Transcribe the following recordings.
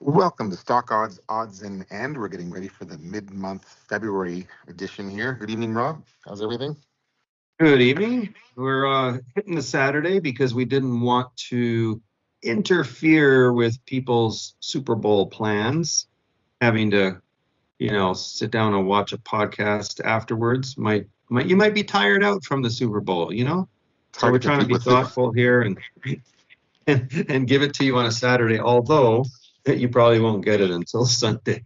Welcome to StockOdds, Odds and we're getting ready for the mid-month February edition here. Good evening, Rob. How's everything? Good evening. We're hitting the Saturday because we didn't want to interfere with people's Super Bowl plans. Having to, sit down and watch a podcast afterwards you might be tired out from the Super Bowl, So we're trying to be thoughtful here and give it to you on a Saturday, although you probably won't get it until Sunday.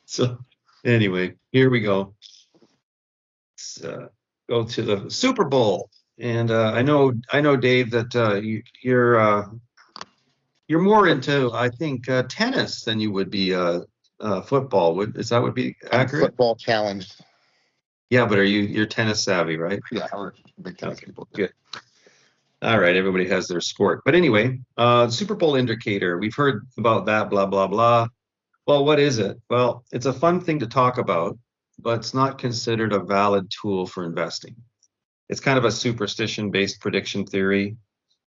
So anyway, here we go. Let's go to the Super Bowl. And I know, Dave, that you're more into, I think, tennis than you would be football. Would be accurate? Football challenged. Yeah, but you're tennis savvy, right? Yeah, we're big tennis people. Good. All right, everybody has their sport. But anyway, Super Bowl indicator. We've heard about that, blah, blah, blah. Well, what is it? Well, it's a fun thing to talk about, but it's not considered a valid tool for investing. It's kind of a superstition-based prediction theory,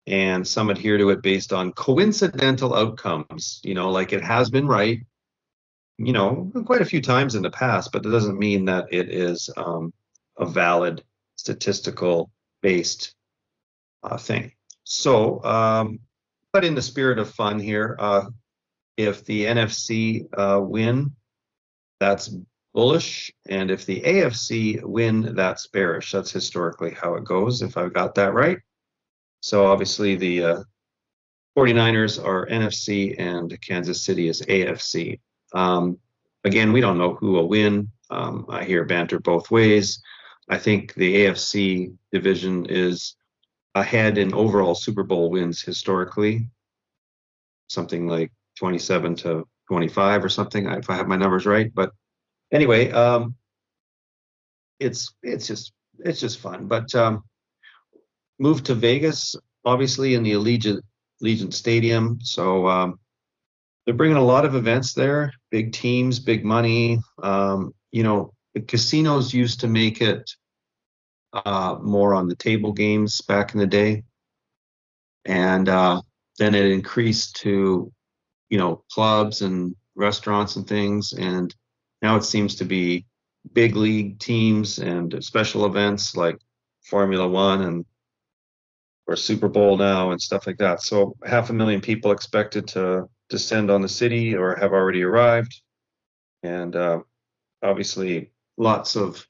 and some adhere to it based on coincidental outcomes. Like it has been right, quite a few times in the past, but it doesn't mean that it is a valid statistical-based thing. So, but in the spirit of fun here, if the NFC win, that's bullish, and if the AFC win, that's bearish. That's historically how it goes, if I've got that right. So obviously the 49ers are NFC and Kansas City is AFC. Again, we don't know who will win. I hear banter both ways. I think the AFC division is ahead in overall Super Bowl wins historically, something like 27 to 25 or something, if I have my numbers right. But anyway, it's just fun. But moved to Vegas, obviously in the Allegiant Stadium. So they're bringing a lot of events there, big teams, big money. The casinos used to make it more on the table games back in the day. And then it increased to, clubs and restaurants and things. And now it seems to be big league teams and special events like Formula One or Super Bowl now and stuff like that. So 500,000 people expected to descend on the city or have already arrived. And obviously lots of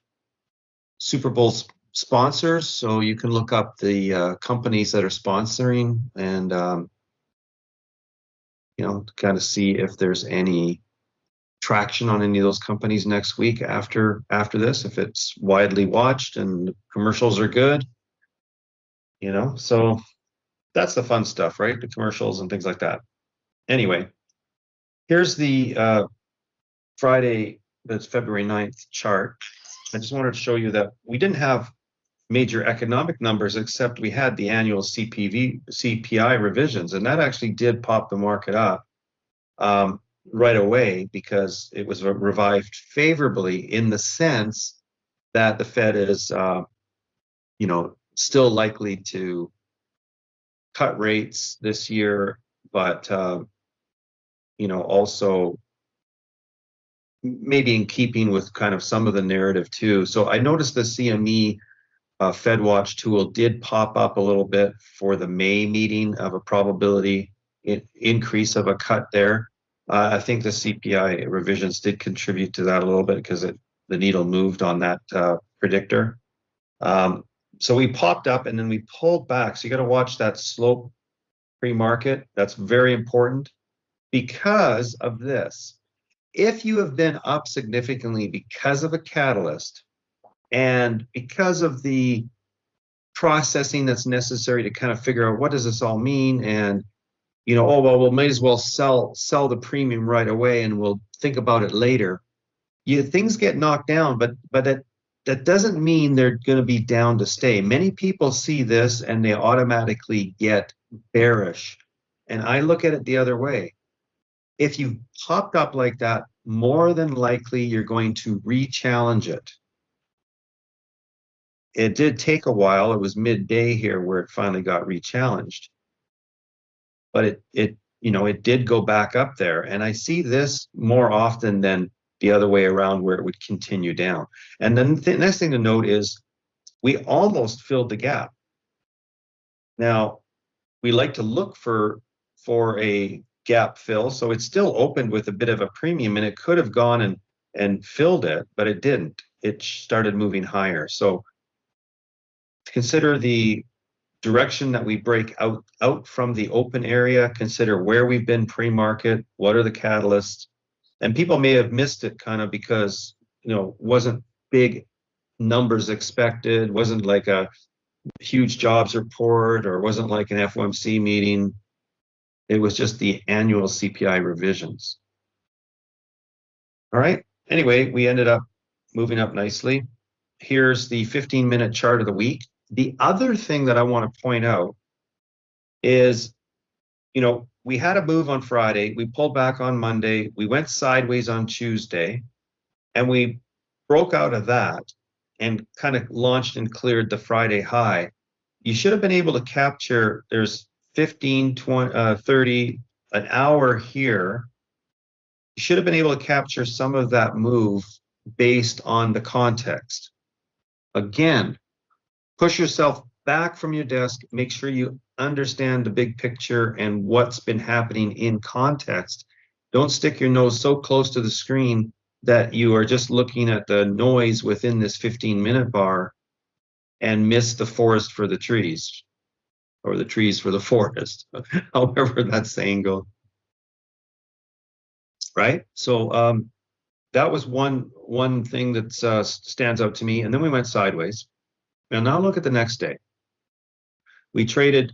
Super Bowl sponsors. So you can look up the companies that are sponsoring and, kind of see if there's any traction on any of those companies next week after this, if it's widely watched and the commercials are good. So that's the fun stuff, right? The commercials and things like that. Anyway, here's the Friday, that's February 9th chart. I just wanted to show you that we didn't have major economic numbers, except we had the annual CPI revisions, and that actually did pop the market up right away because it was revived favorably in the sense that the Fed is, still likely to cut rates this year, but also maybe in keeping with kind of some of the narrative too. So I noticed the CME Fed Watch tool did pop up a little bit for the May meeting of a probability increase of a cut there. I think the CPI revisions did contribute to that a little bit because the needle moved on that predictor. So we popped up and then we pulled back. So you got to watch that slope pre-market. That's very important because of this. If you have been up significantly because of a catalyst and because of the processing that's necessary to kind of figure out what does this all mean, and we might as well sell the premium right away and we'll think about it later. Things get knocked down, but that doesn't mean they're going to be down to stay. Many people see this and they automatically get bearish. And I look at it the other way. If you popped up like that, more than likely you're going to re-challenge it. It did take a while. It was midday here where it finally got re-challenged. But it it did go back up there. And I see this more often than the other way around where it would continue down. And then the next thing to note is we almost filled the gap. Now, we like to look for a gap fill. So it's still opened with a bit of a premium, and it could have gone and filled it, but it didn't. It started moving higher. So consider the direction that we break out from the open area, consider where we've been pre-market, what are the catalysts. And people may have missed it kind of because, wasn't big numbers expected, wasn't like a huge jobs report, or wasn't like an FOMC meeting. It was just the annual CPI revisions. All right. Anyway, we ended up moving up nicely. Here's the 15-minute chart of the week. The other thing that I want to point out is, we had a move on Friday. We pulled back on Monday. We went sideways on Tuesday, and we broke out of that and kind of launched and cleared the Friday high. You should have been able to capture, there's 15, 20, 30, an hour here. You should have been able to capture some of that move based on the context. Again, push yourself back from your desk, make sure you understand the big picture and what's been happening in context. Don't stick your nose so close to the screen that you are just looking at the noise within this 15-minute bar and miss the forest for the trees, or the trees for the forest, however that saying goes. Right? So that was one thing that stands out to me. And then we went sideways. And now look at the next day. We traded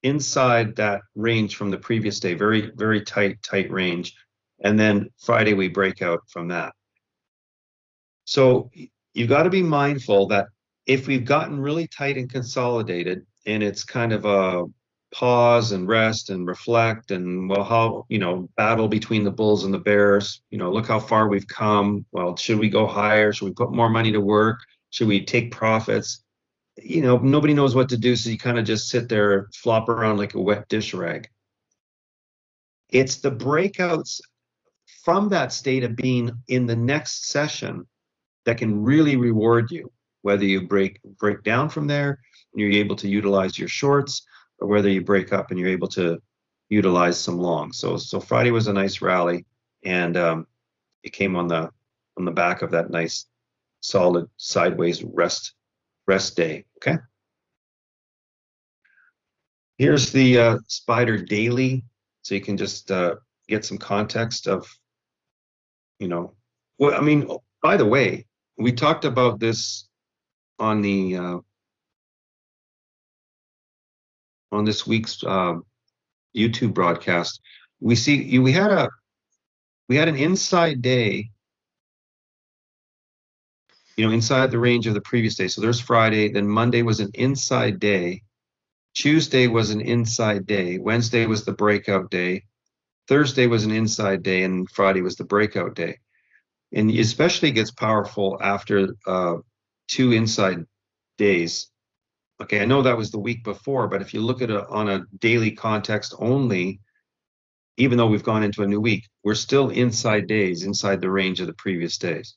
inside that range from the previous day, very, very tight range. And then Friday, we break out from that. So you've got to be mindful that if we've gotten really tight and consolidated, and it's kind of a pause and rest and reflect, and how, battle between the bulls and the bears, look how far we've come. Well, should we go higher? Should we put more money to work? Should we take profits? Nobody knows what to do. So you kind of just sit there, flop around like a wet dish rag. It's the breakouts from that state of being in the next session that can really reward you, whether you break down from there and you're able to utilize your shorts, or whether you break up and you're able to utilize some longs. So Friday was a nice rally, and it came on the back of that nice solid sideways rest day. Okay. Here's the Spider daily, so you can just get some context of, by the way, we talked about this on the on this week's YouTube broadcast. We had an inside day, inside the range of the previous day. So there's Friday, then Monday was an inside day, Tuesday was an inside day, Wednesday was the breakout day, Thursday was an inside day, and Friday was the breakout day. And it especially gets powerful after 2 inside days. Okay, I know that was the week before, but if you look at it on a daily context only, even though we've gone into a new week, we're still inside days, inside the range of the previous days.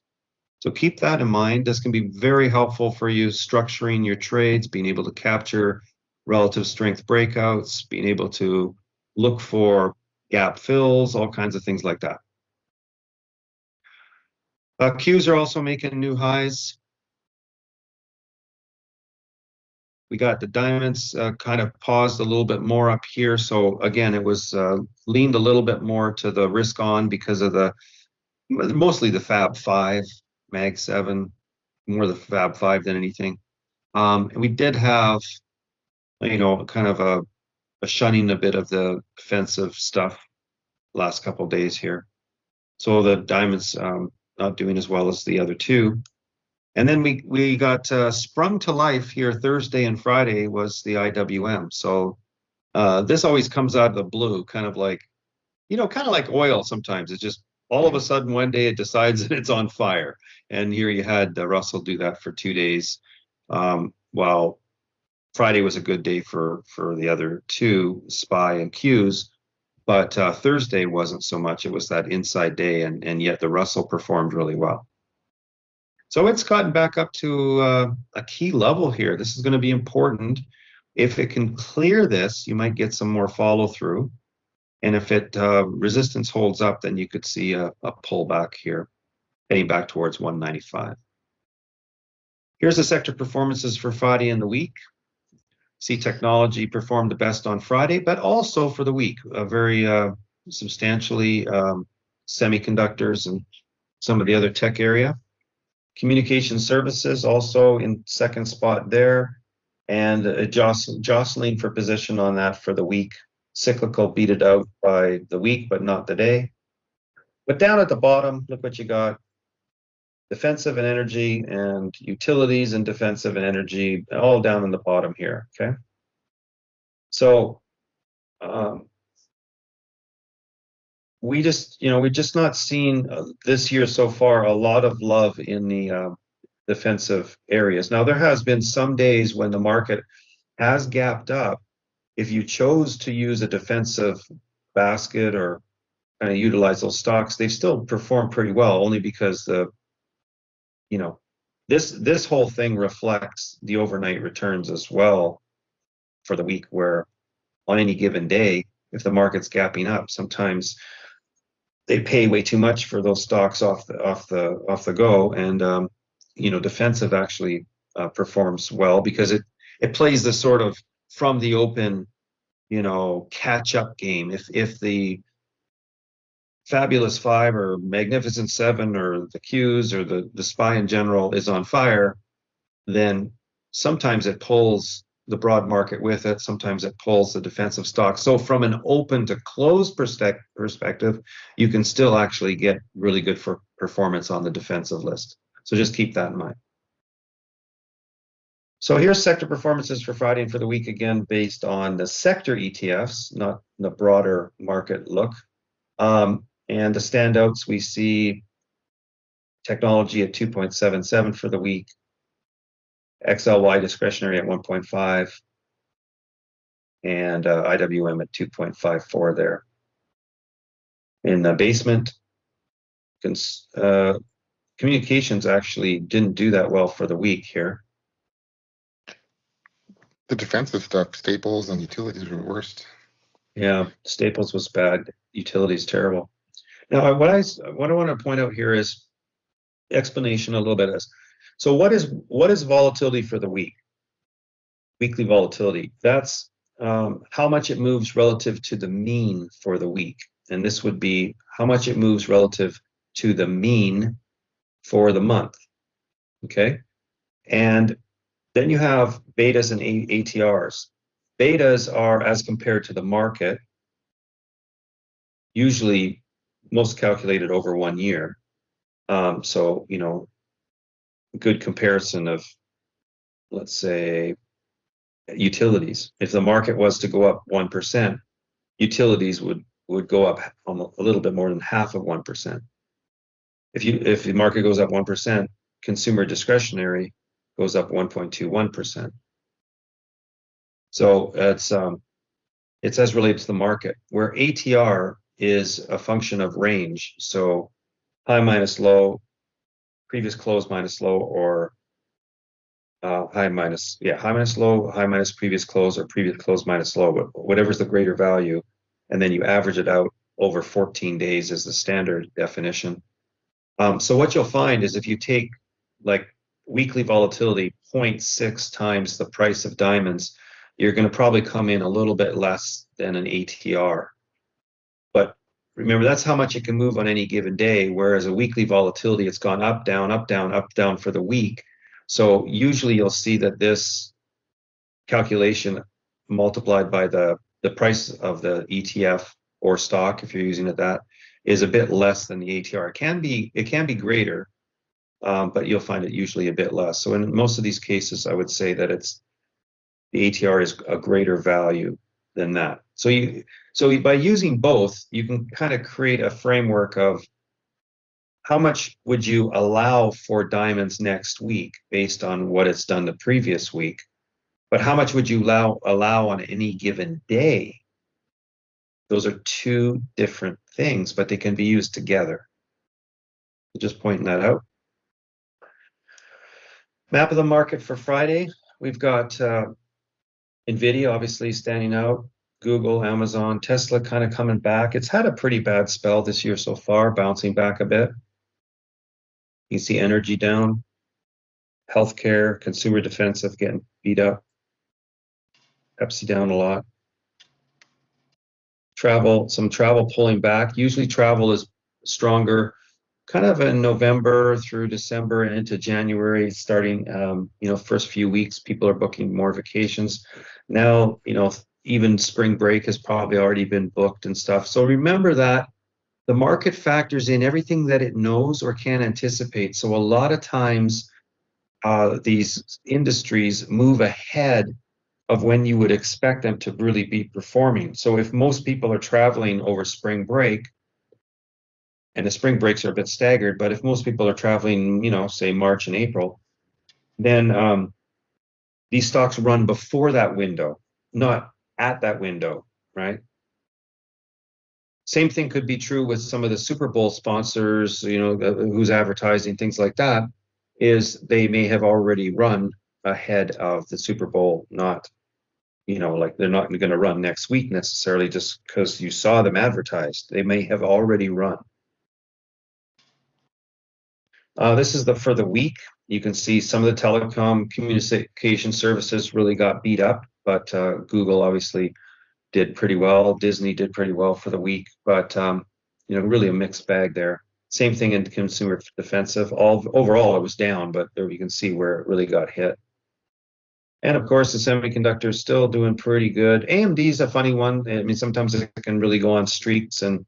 So keep that in mind. This can be very helpful for you structuring your trades, being able to capture relative strength breakouts, being able to look for gap fills, all kinds of things like that. Qs are also making new highs. We got the diamonds kind of paused a little bit more up here. So again, it was leaned a little bit more to the risk on because of mostly the Fab 5, Mag 7, more the Fab 5 than anything. And we did have, kind of a shunning a bit of the defensive stuff last couple of days here. So the diamonds not doing as well as the other two. And then we got sprung to life here Thursday and Friday was the IWM. So this always comes out of the blue, kind of like oil sometimes. It's just all of a sudden one day it decides that it's on fire. And here you had Russell do that for 2 days, while Friday was a good day for the other two, SPY and Qs. But Thursday wasn't so much. It was that inside day, and yet the Russell performed really well. So it's gotten back up to a key level here. This is going to be important. If it can clear this, you might get some more follow through. And if it resistance holds up, then you could see a pullback here, heading back towards 195. Here's the sector performances for Friday and the week. See, technology performed the best on Friday, but also for the week, very substantially semiconductors and some of the other tech area. Communication services also in second spot there, and jostling for position on that for the week. Cyclical beat it out by the week, but not the day. But down at the bottom, look what you got. Defensive and energy and utilities and defensive and energy, all down in the bottom here, okay? So we've just not seen this year so far a lot of love in the defensive areas. Now, there has been some days when the market has gapped up. If you chose to use a defensive basket or kind of utilize those stocks, they still perform pretty well, only because this whole thing reflects the overnight returns as well for the week, where on any given day, if the market's gapping up, sometimes they pay way too much for those stocks off the go, and defensive actually performs well because it plays the sort of from the open, catch up game. If the Fabulous Five or Magnificent Seven or the Qs or the SPY in general is on fire, then sometimes it pulls the broad market with it. Sometimes it pulls the defensive stock. So from an open to close perspective, you can still actually get really good for performance on the defensive list. So just keep that in mind. So here's sector performances for Friday and for the week, again, based on the sector ETFs, not the broader market look. And the standouts, we see technology at 2.77 for the week, XLY discretionary at 1.5, and IWM at 2.54 there. In the basement, communications actually didn't do that well for the week here. The defensive stuff, staples and utilities were worst. Yeah, staples was bad, utilities terrible. Now, what I want to point out here is explanation a little bit is, so what is volatility for the week? Weekly volatility. That's how much it moves relative to the mean for the week. And this would be how much it moves relative to the mean for the month. Okay. And then you have betas and ATRs. Betas are as compared to the market, usually most calculated over 1 year. So, good comparison of, let's say, utilities. If the market was to go up 1%, utilities would go up a little bit more than half of 1%. If the market goes up 1%, consumer discretionary goes up 1.21%. So it's as related to the market, where ATR is a function of range. So high minus low, previous close minus low, or high minus low, high minus previous close, or previous close minus low, but whatever's the greater value, and then you average it out over 14 days is the standard definition. So what you'll find is if you take like weekly volatility 0.6 times the price of diamonds, you're going to probably come in a little bit less than an ATR. But remember, that's how much it can move on any given day, whereas a weekly volatility, it's gone up, down, up, down, up, down for the week. So usually you'll see that this calculation multiplied by the price of the ETF or stock, if you're using it that, is a bit less than the ATR. It can be greater, but you'll find it usually a bit less. So in most of these cases, I would say that the ATR is a greater value than that. So by using both, you can kind of create a framework of how much would you allow for diamonds next week based on what it's done the previous week, but how much would you allow on any given day Those are two different things, but they can be used together. Just pointing that out. Map of the market for Friday. We've got NVIDIA obviously standing out, Google, Amazon, Tesla kind of coming back. It's had a pretty bad spell this year so far, bouncing back a bit. You can see energy down, healthcare, consumer defensive getting beat up, Pepsi down a lot. Travel, some travel pulling back. Usually travel is stronger kind of in November through December and into January, starting, first few weeks, people are booking more vacations. Now, even spring break has probably already been booked and stuff. So remember that the market factors in everything that it knows or can anticipate. So a lot of times, these industries move ahead of when you would expect them to really be performing. So if most people are traveling over spring break, and the spring breaks are a bit staggered, but if most people are traveling, say March and April, then these stocks run before that window, not at that window, right? Same thing could be true with some of the Super Bowl sponsors, who's advertising, things like that, is they may have already run ahead of the Super Bowl, not, like they're not going to run next week necessarily just because you saw them advertised. They may have already run. This is for the week. You can see some of the telecom communication services really got beat up, but Google obviously did pretty well. Disney did pretty well for the week, but really a mixed bag there. Same thing in consumer defensive. Overall, it was down, but there you can see where it really got hit. And of course, the semiconductor is still doing pretty good. AMD is a funny one. I mean, sometimes it can really go on streaks, and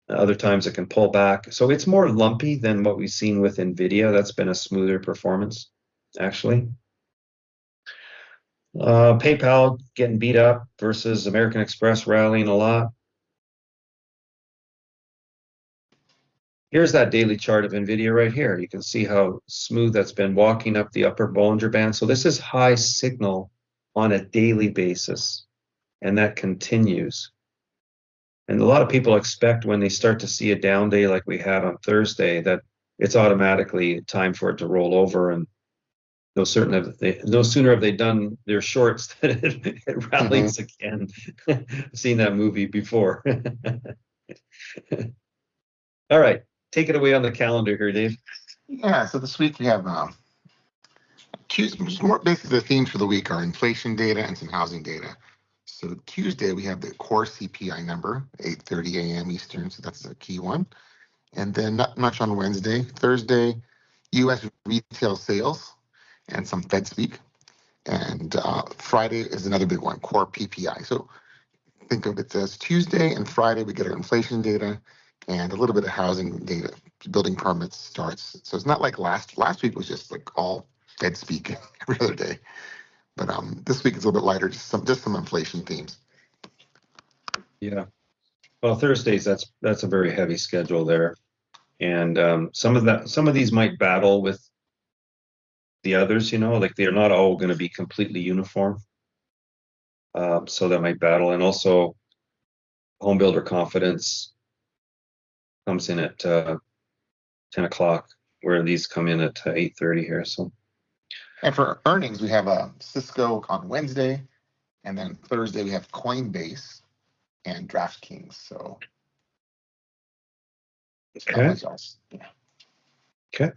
other times it can pull back. So it's more lumpy than what we've seen with NVIDIA. That's been a smoother performance, actually. PayPal getting beat up versus American Express rallying a lot. Here's that daily chart of NVIDIA right here. You can see how smooth that's been walking up the upper Bollinger Band. So this is high signal on a daily basis, and that continues. And a lot of people expect when they start to see a down day like we had on Thursday that it's automatically time for it to roll over. And no sooner have they done their shorts than it rallies again. I've seen that movie before. All right, take it away on the calendar here, Dave. Yeah, so this week we have basically the themes for the week are inflation data and some housing data. So Tuesday we have the core CPI number, 8:30 a.m. Eastern, so that's a key one. And then not much on Wednesday. Thursday, U.S. retail sales and some Fed speak. And Friday is another big one, core PPI. So think of it as Tuesday and Friday we get our inflation data and a little bit of housing data, building permits, starts. So it's not like last week was just like all Fed speak every other day. But this week is a little bit lighter, just some inflation themes. Yeah. Well, Thursdays, that's a very heavy schedule there. And some of these might battle with the others, like they're not all going to be completely uniform. So that might battle. And also home builder confidence comes in at 10 o'clock, where these come in at 8:30 here. So. And for earnings, we have Cisco on Wednesday, and then Thursday we have Coinbase and DraftKings. So, okay. Yeah. Okay.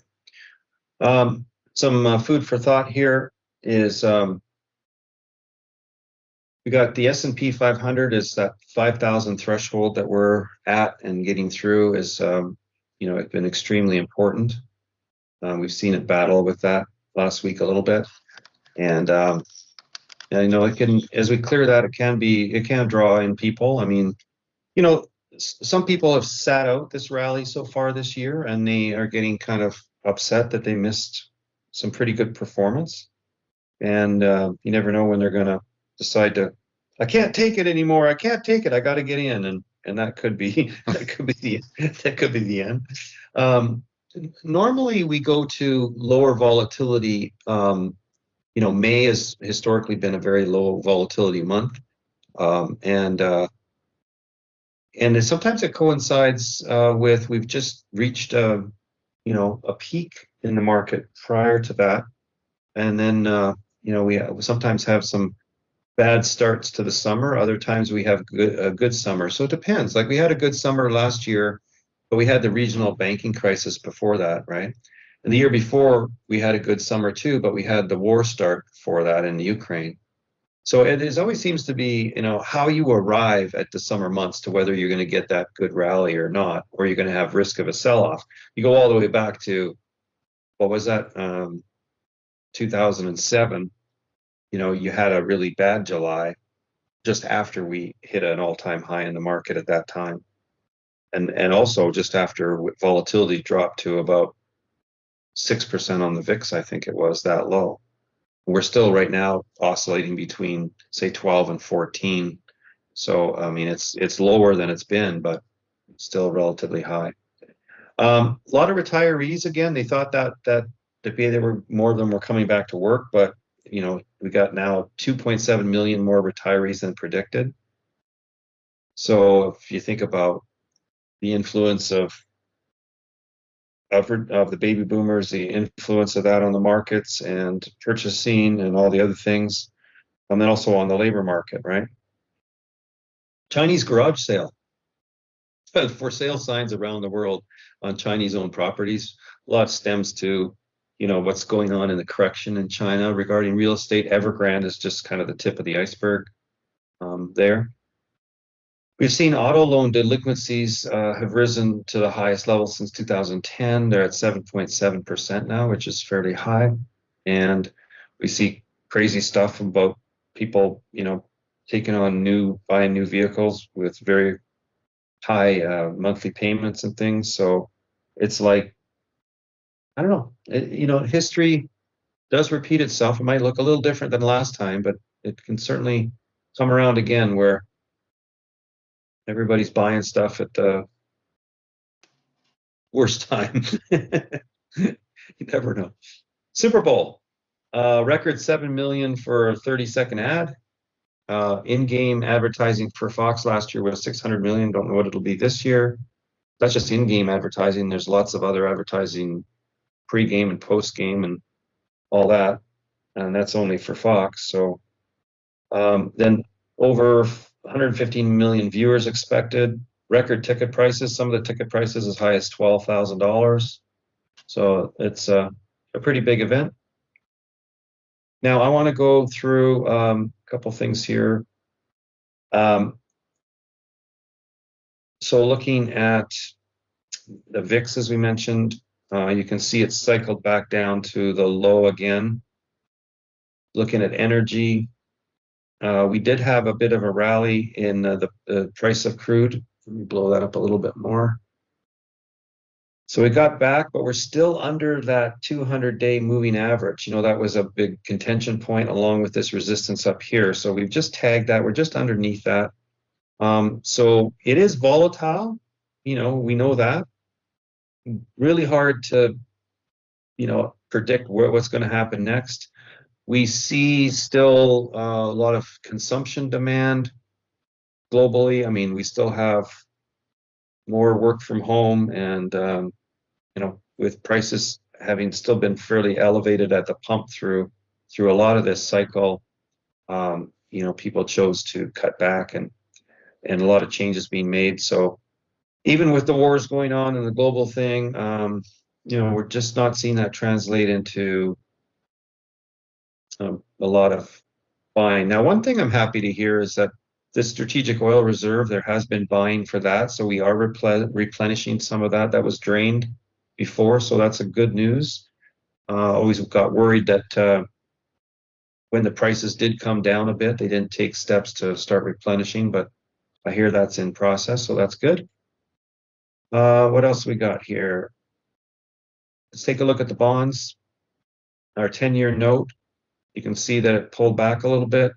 Some food for thought here is we got the S&P 500 is that 5,000 threshold that we're at and getting through is it's been extremely important. We've seen it battle with that last week a little bit, and it can, as we clear that, it can draw in people. I mean, some people have sat out this rally so far this year, and they are getting kind of upset that they missed some pretty good performance. And you never know when they're going to decide I can't take it anymore. I can't take it. I got to get in, and that could be the end. Normally we go to lower volatility. May has historically been a very low volatility month, and and sometimes it coincides with we've just reached a peak in the market prior to that, and then we sometimes have some bad starts to the summer. Other times we have a good summer. So it depends. Like we had a good summer last year, but we had the regional banking crisis before that, right? And the year before we had a good summer too, but we had the war start before that in Ukraine. So it always seems to be, how you arrive at the summer months to whether you're going to get that good rally or not, or you're going to have risk of a sell-off. You go all the way back to, what was that, 2007. You had a really bad July just after we hit an all-time high in the market at that time. And also just after volatility dropped to about 6% on the VIX, I think it was that low. We're still right now oscillating between, say, 12 and 14. So, I mean, it's lower than it's been, but still relatively high. A lot of retirees, again, they thought that they were, more of them were coming back to work, but we got now 2.7 million more retirees than predicted. So if you think about the influence of the baby boomers, the influence of that on the markets and purchasing and all the other things, and then also on the labor market, right? Chinese garage sale. For sale signs around the world on Chinese-owned properties. A lot stems to, what's going on in the correction in China regarding real estate. Evergrande is just kind of the tip of the iceberg there. We've seen auto loan delinquencies have risen to the highest level since 2010. They're at 7.7% now, which is fairly high. And we see crazy stuff about people, buying new vehicles with very high monthly payments and things. So it's like, I don't know, history does repeat itself. It might look a little different than last time, but it can certainly come around again where everybody's buying stuff at the worst time. You never know. Super Bowl, record 7 million for a 30-second ad. In-game advertising for Fox last year was 600 million. Don't know what it'll be this year. That's just in-game advertising. There's lots of other advertising pre-game and post-game and all that, and that's only for Fox. So then over 115 million viewers expected. Record ticket prices. Some of the ticket prices as high as $12,000. So it's a pretty big event. Now I want to go through a couple things here. So looking at the VIX, as we mentioned, you can see it's cycled back down to the low again. Looking at energy, we did have a bit of a rally in the price of crude. Let me blow that up a little bit more. So we got back, but we're still under that 200-day moving average. That was a big contention point along with this resistance up here. So we've just tagged that. We're just underneath that. So it is volatile. We know that. Really hard to, predict what's going to happen next. We see still a lot of consumption demand globally. I mean, we still have more work from home and, with prices having still been fairly elevated at the pump through a lot of this cycle, people chose to cut back and a lot of changes being made. So even with the wars going on and the global thing, we're just not seeing that translate into a lot of buying. Now, one thing I'm happy to hear is that the strategic oil reserve, there has been buying for that. So we are replenishing some of that was drained before. So that's a good news. Always got worried that when the prices did come down a bit, they didn't take steps to start replenishing, but I hear that's in process. So that's good. What else we got here? Let's take a look at the bonds. Our 10-year note, you can see that it pulled back a little bit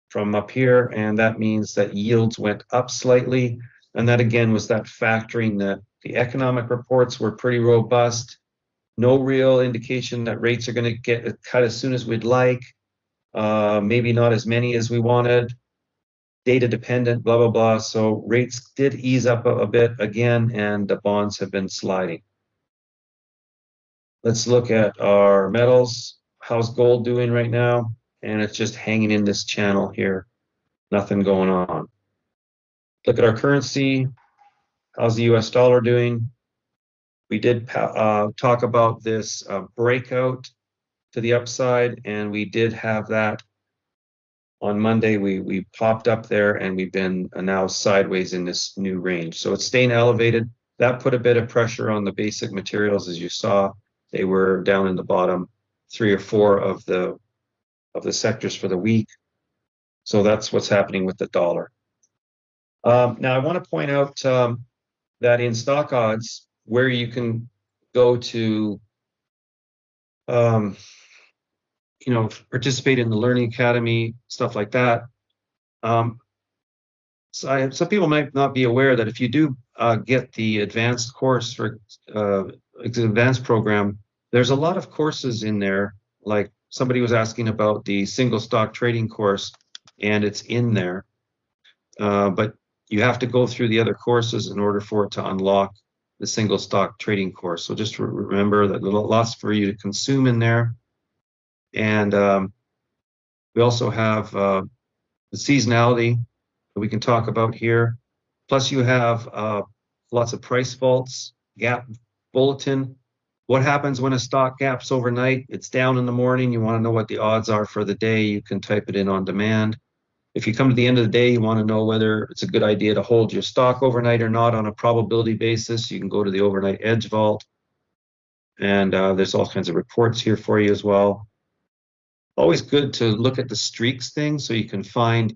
from up here, and that means that yields went up slightly. And that again was that factoring that the economic reports were pretty robust. No real indication that rates are going to get cut as soon as we'd like. Maybe not as many as we wanted. data dependent, blah, blah, blah. So rates did ease up a bit again, and the bonds have been sliding. Let's look at our metals. How's gold doing right now? And it's just hanging in this channel here. Nothing going on. Look at our currency. How's the US dollar doing? We did talk about this breakout to the upside, and we did have that on Monday. We popped up there, and we've been now sideways in this new range. So it's staying elevated. That put a bit of pressure on the basic materials, as you saw. They were down in the bottom 3 or 4 of the sectors for the week. So that's what's happening with the dollar. Now I want to point out that in StockOdds, where you can go to participate in the Learning Academy, stuff like that. Some people might not be aware that if you do get the advanced course for advanced program, there's a lot of courses in there. Like somebody was asking about the single stock trading course, and it's in there. But you have to go through the other courses in order for it to unlock the single stock trading course. So just remember that there's lots for you to consume in there. And we also have the seasonality that we can talk about here. Plus you have lots of price faults, gap bulletin. What happens when a stock gaps overnight? It's down in the morning. You want to know what the odds are for the day. You can type it in on demand. If you come to the end of the day, you want to know whether it's a good idea to hold your stock overnight or not on a probability basis. You can go to the overnight edge vault. And there's all kinds of reports here for you as well. Always good to look at the streaks thing so you can find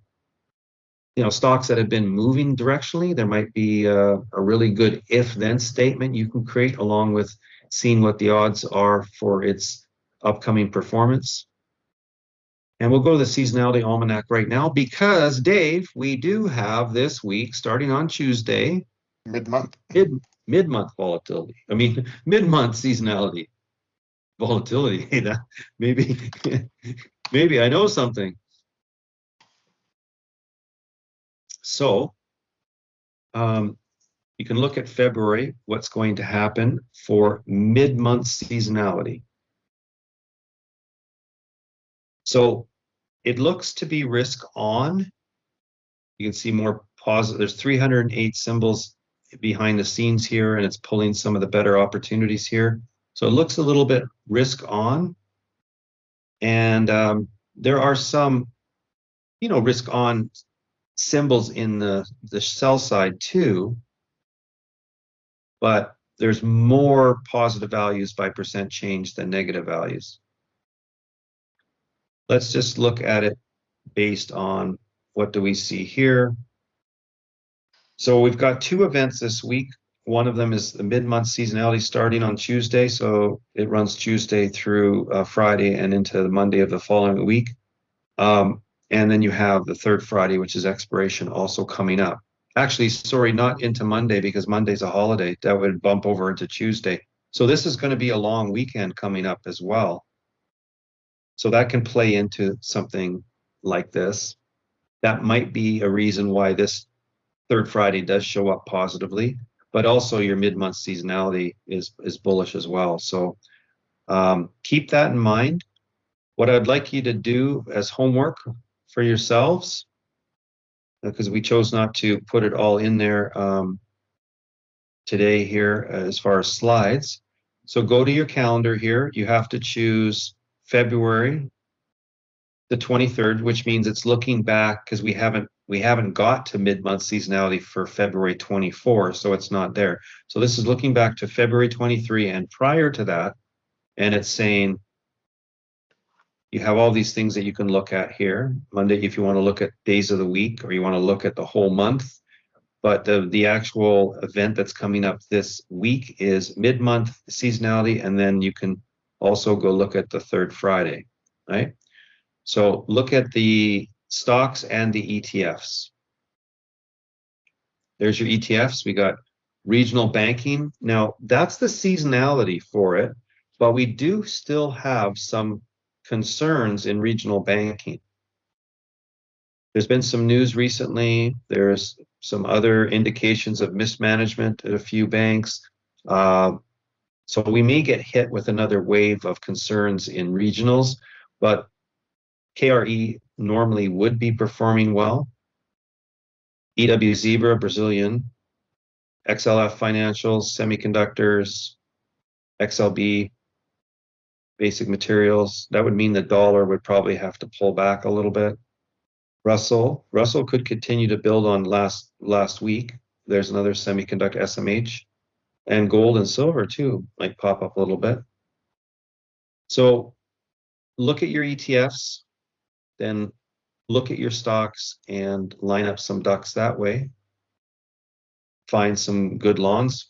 stocks that have been moving directionally. There might be a really good if-then statement you can create along with seeing what the odds are for its upcoming performance. And we'll go to the seasonality almanac right now because, Dave, we do have this week, starting on Tuesday, Mid-month. Mid-month volatility. I mean, mid-month seasonality volatility. Hey, that maybe I know something. So you can look at February, what's going to happen for mid-month seasonality. So it looks to be risk on. You can see more positive. There's 308 symbols behind the scenes here, and it's pulling some of the better opportunities here. So it looks a little bit risk on. And there are some, risk on symbols in the sell side too. But there's more positive values by percent change than negative values. Let's just look at it based on what do we see here. So we've got 2 events this week. One of them is the mid-month seasonality starting on Tuesday. So it runs Tuesday through Friday and into the Monday of the following week. And then you have the third Friday, which is expiration, also coming up. Actually, sorry, not into Monday because Monday's a holiday. That would bump over into Tuesday. So this is going to be a long weekend coming up as well. So that can play into something like this. That might be a reason why this third Friday does show up positively, but also your mid-month seasonality is bullish as well. So keep that in mind. What I'd like you to do as homework for yourselves, because we chose not to put it all in there today here as far as slides. So go to your calendar here. You have to choose February the 23rd, which means it's looking back because we haven't got to mid-month seasonality for February 24, so it's not there. So this is looking back to February 23 and prior to that, and it's saying you have all these things that you can look at here. Monday, if you want to look at days of the week or you want to look at the whole month, but the actual event that's coming up this week is mid-month seasonality, and then you can also go look at the third Friday, right? So look at the stocks and the ETFs. There's your ETFs. We got regional banking. Now, that's the seasonality for it, but we do still have some concerns in regional banking. There's been some news recently. There's some other indications of mismanagement at a few banks. So we may get hit with another wave of concerns in regionals, but KRE normally would be performing well. EW Zebra, Brazilian, XLF Financials, Semiconductors, XLB, Basic Materials. That would mean the dollar would probably have to pull back a little bit. Russell could continue to build on last week. There's another semiconductor SMH, and gold and silver too might pop up a little bit. So look at your ETFs, then look at your stocks and line up some ducks that way. Find some good longs,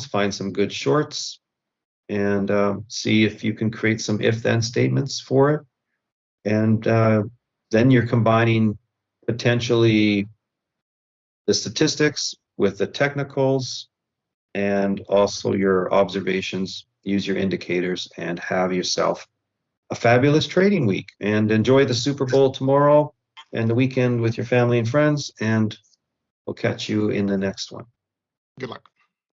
find some good shorts, and see if you can create some if-then statements for it. And then you're combining potentially the statistics with the technicals and also your observations. Use your indicators and have yourself a fabulous trading week, and enjoy the Super Bowl tomorrow and the weekend with your family and friends, and we'll catch you in the next one. Good luck.